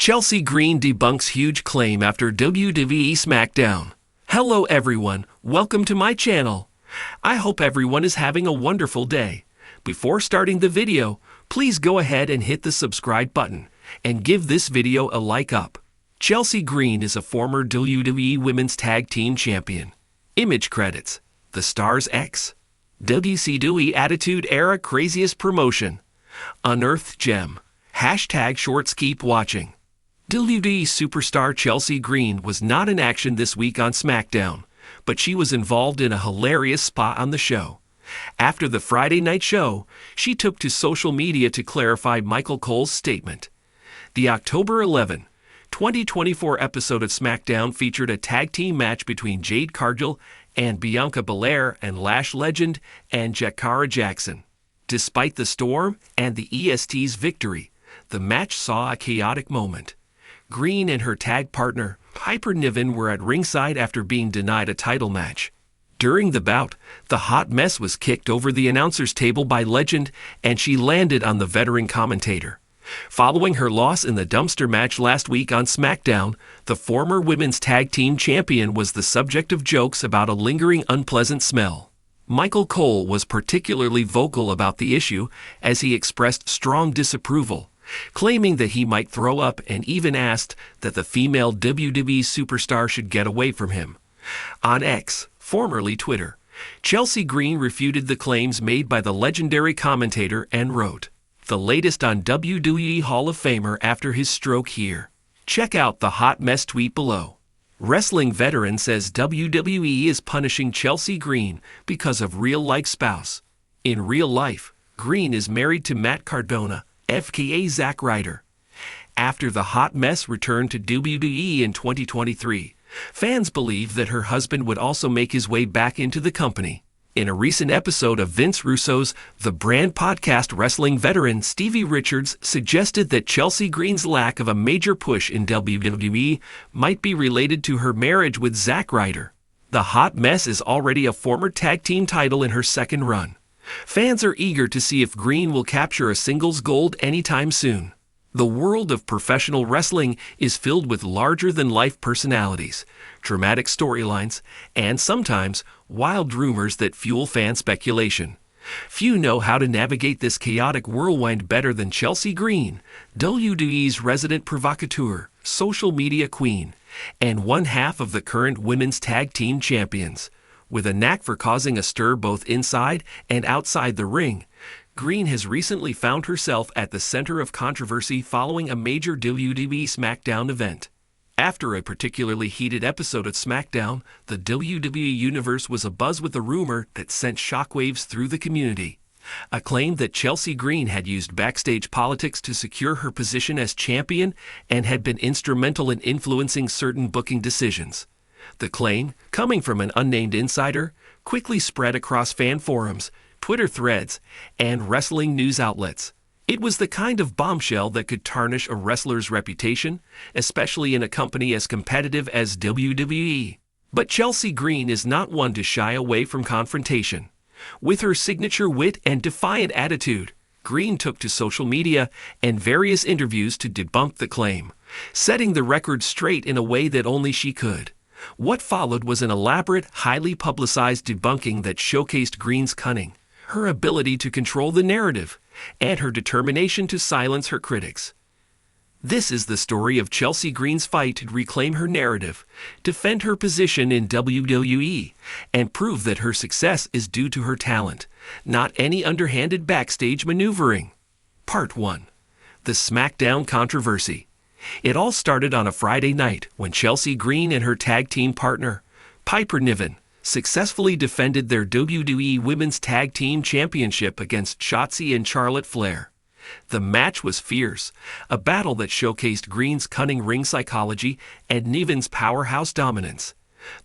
Chelsea Green debunks huge claim after WWE SmackDown. Hello everyone, welcome to my channel. I hope everyone is having a wonderful day. Before starting the video, please go ahead and hit the subscribe button and give this video a like up. Chelsea Green is a former WWE Women's Tag Team Champion. Image credits: The Stars X, WCW Attitude Era Craziest Promotion, Unearthed Gem, #shorts keep watching. WWE superstar Chelsea Green was not in action this week on SmackDown, but she was involved in a hilarious spot on the show. After the Friday night show, she took to social media to clarify Michael Cole's statement. The October 11, 2024 episode of SmackDown featured a tag team match between Jade Cargill and Bianca Belair and Lash legend and Jakara Jackson. Despite the storm and the EST's victory, the match saw a chaotic moment. Green and her tag partner, Piper Niven, were at ringside after being denied a title match. During the bout, the hot mess was kicked over the announcer's table by Legend, and she landed on the veteran commentator. Following her loss in the dumpster match last week on SmackDown, the former women's tag team champion was the subject of jokes about a lingering unpleasant smell. Michael Cole was particularly vocal about the issue as he expressed strong disapproval, claiming that he might throw up, and even asked that the female WWE superstar should get away from him. On X, formerly Twitter, Chelsea Green refuted the claims made by the legendary commentator and wrote, "The latest on WWE Hall of Famer after his stroke here. Check out the hot mess tweet below. Wrestling veteran says WWE is punishing Chelsea Green because of real-life spouse. In real life, Green is married to Matt Cardona, FKA Zack Ryder." After the hot mess returned to WWE in 2023, fans believe that her husband would also make his way back into the company. In a recent episode of Vince Russo's The Brand podcast, wrestling veteran Stevie Richards suggested that Chelsea Green's lack of a major push in WWE might be related to her marriage with Zack Ryder. The hot mess is already a former tag team title in her second run. Fans are eager to see if Green will capture a singles gold anytime soon. The world of professional wrestling is filled with larger-than-life personalities, dramatic storylines, and sometimes wild rumors that fuel fan speculation. Few know how to navigate this chaotic whirlwind better than Chelsea Green, WWE's resident provocateur, social media queen, and one half of the current women's tag team champions. With a knack for causing a stir both inside and outside the ring, Green has recently found herself at the center of controversy following a major WWE SmackDown event. After a particularly heated episode of SmackDown, the WWE Universe was abuzz with a rumor that sent shockwaves through the community. A claim that Chelsea Green had used backstage politics to secure her position as champion and had been instrumental in influencing certain booking decisions. The claim, coming from an unnamed insider, quickly spread across fan forums, Twitter threads, and wrestling news outlets. It was the kind of bombshell that could tarnish a wrestler's reputation, especially in a company as competitive as WWE. But Chelsea Green is not one to shy away from confrontation. With her signature wit and defiant attitude, Green took to social media and various interviews to debunk the claim, setting the record straight in a way that only she could. What followed was an elaborate, highly publicized debunking that showcased Green's cunning, her ability to control the narrative, and her determination to silence her critics. This is the story of Chelsea Green's fight to reclaim her narrative, defend her position in WWE, and prove that her success is due to her talent, not any underhanded backstage maneuvering. Part 1. The SmackDown Controversy. It all started on a Friday night when Chelsea Green and her tag team partner, Piper Niven, successfully defended their WWE Women's Tag Team Championship against Shotzi and Charlotte Flair. The match was fierce, a battle that showcased Green's cunning ring psychology and Niven's powerhouse dominance.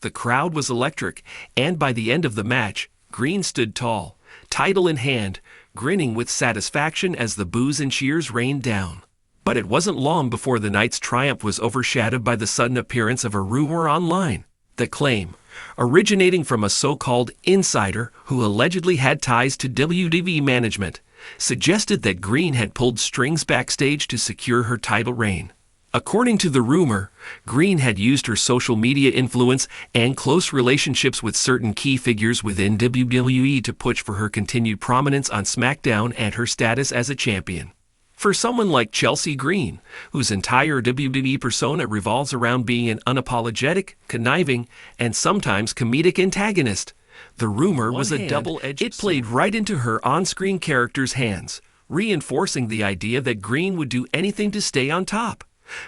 The crowd was electric, and by the end of the match, Green stood tall, title in hand, grinning with satisfaction as the boos and cheers rained down. But it wasn't long before the night's triumph was overshadowed by the sudden appearance of a rumor online. The claim, originating from a so-called insider who allegedly had ties to WWE management, suggested that Green had pulled strings backstage to secure her title reign. According to the rumor, Green had used her social media influence and close relationships with certain key figures within WWE to push for her continued prominence on SmackDown and her status as a champion. For someone like Chelsea Green, whose entire WWE persona revolves around being an unapologetic, conniving, and sometimes comedic antagonist, the rumor was a double-edged sword. It played right into her on-screen character's hands, reinforcing the idea that Green would do anything to stay on top.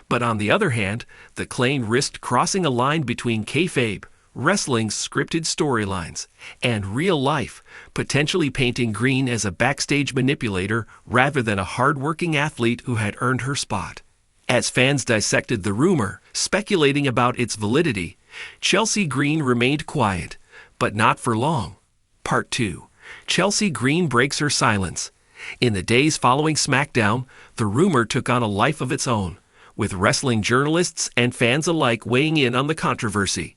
But on the other hand, the claim risked crossing a line between kayfabe, wrestling's scripted storylines, and real life, potentially painting Green as a backstage manipulator rather than a hard-working athlete who had earned her spot. As fans dissected the rumor, speculating about its validity, Chelsea Green remained quiet, but not for long. Part 2. Chelsea Green breaks her silence. In the days following SmackDown, the rumor took on a life of its own, with wrestling journalists and fans alike weighing in on the controversy.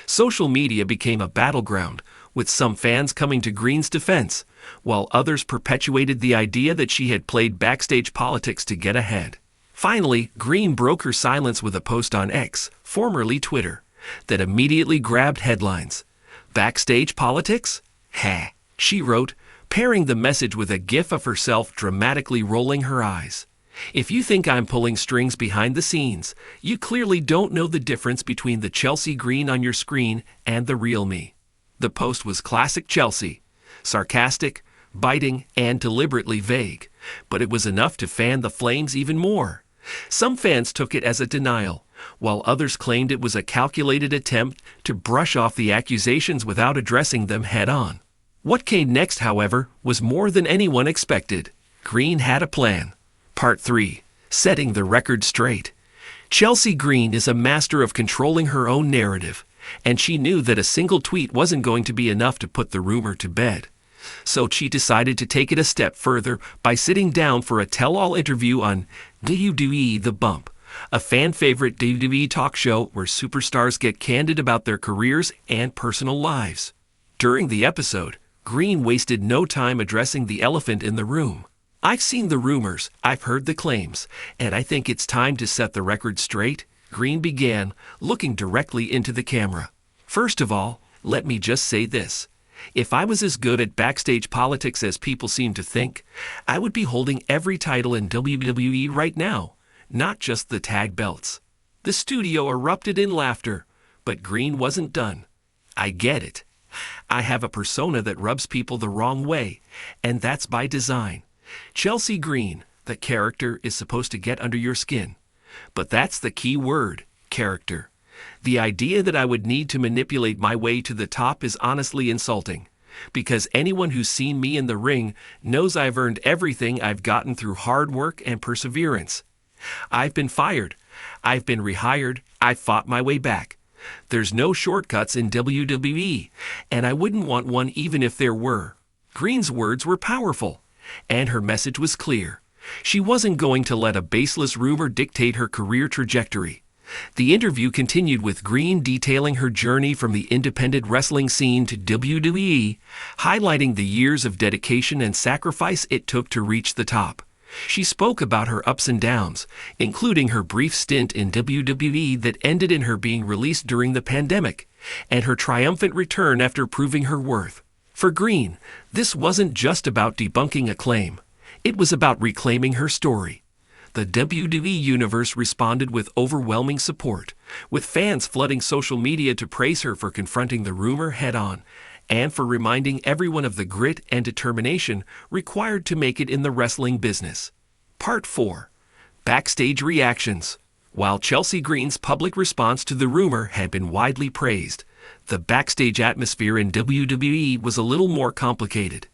Social media became a battleground, with some fans coming to Green's defense, while others perpetuated the idea that she had played backstage politics to get ahead. Finally, Green broke her silence with a post on X, formerly Twitter, that immediately grabbed headlines. Backstage politics? Heh, she wrote, pairing the message with a gif of herself dramatically rolling her eyes. If you think I'm pulling strings behind the scenes, you clearly don't know the difference between the Chelsea Green on your screen and the real me. The post was classic Chelsea, sarcastic, biting, and deliberately vague, but it was enough to fan the flames even more. Some fans took it as a denial, while others claimed it was a calculated attempt to brush off the accusations without addressing them head-on. What came next, however, was more than anyone expected. Green had a plan. Part 3. Setting the record straight. Chelsea Green is a master of controlling her own narrative, and she knew that a single tweet wasn't going to be enough to put the rumor to bed. So she decided to take it a step further by sitting down for a tell-all interview on WWE The Bump, a fan-favorite WWE talk show where superstars get candid about their careers and personal lives. During the episode, Green wasted no time addressing the elephant in the room. I've seen the rumors, I've heard the claims, and I think it's time to set the record straight, Green began, looking directly into the camera. First of all, let me just say this. If I was as good at backstage politics as people seem to think, I would be holding every title in WWE right now, not just the tag belts. The studio erupted in laughter, but Green wasn't done. I get it. I have a persona that rubs people the wrong way, and that's by design. Chelsea Green, the character, is supposed to get under your skin. But that's the key word, character. The idea that I would need to manipulate my way to the top is honestly insulting, because anyone who's seen me in the ring knows I've earned everything I've gotten through hard work and perseverance. I've been fired. I've been rehired. I've fought my way back. There's no shortcuts in WWE, and I wouldn't want one even if there were. Green's words were powerful, and her message was clear. She wasn't going to let a baseless rumor dictate her career trajectory. The interview continued with Green detailing her journey from the independent wrestling scene to WWE, highlighting the years of dedication and sacrifice it took to reach the top. She spoke about her ups and downs, including her brief stint in WWE that ended in her being released during the pandemic, and her triumphant return after proving her worth. For Green, this wasn't just about debunking a claim. It was about reclaiming her story. The WWE Universe responded with overwhelming support, with fans flooding social media to praise her for confronting the rumor head-on, and for reminding everyone of the grit and determination required to make it in the wrestling business. Part 4. Backstage Reactions. While Chelsea Green's public response to the rumor had been widely praised, the backstage atmosphere in WWE was a little more complicated.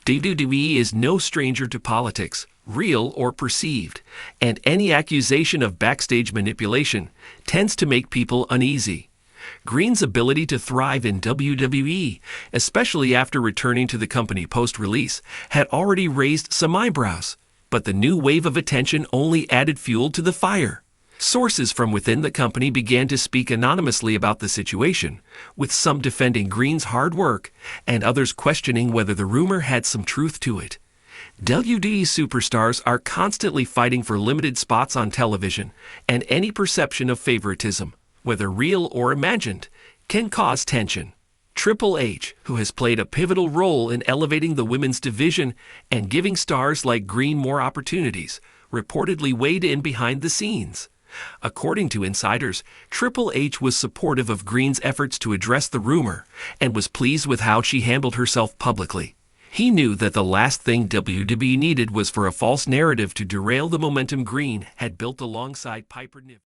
WWE is no stranger to politics, real or perceived, and any accusation of backstage manipulation tends to make people uneasy. Green's ability to thrive in WWE, especially after returning to the company post-release, had already raised some eyebrows, but the new wave of attention only added fuel to the fire. Sources from within the company began to speak anonymously about the situation, with some defending Green's hard work and others questioning whether the rumor had some truth to it. WWE superstars are constantly fighting for limited spots on television, and any perception of favoritism, whether real or imagined, can cause tension. Triple H, who has played a pivotal role in elevating the women's division and giving stars like Green more opportunities, reportedly weighed in behind the scenes. According to insiders, Triple H was supportive of Green's efforts to address the rumor and was pleased with how she handled herself publicly. He knew that the last thing WWE needed was for a false narrative to derail the momentum Green had built alongside Piper Niven.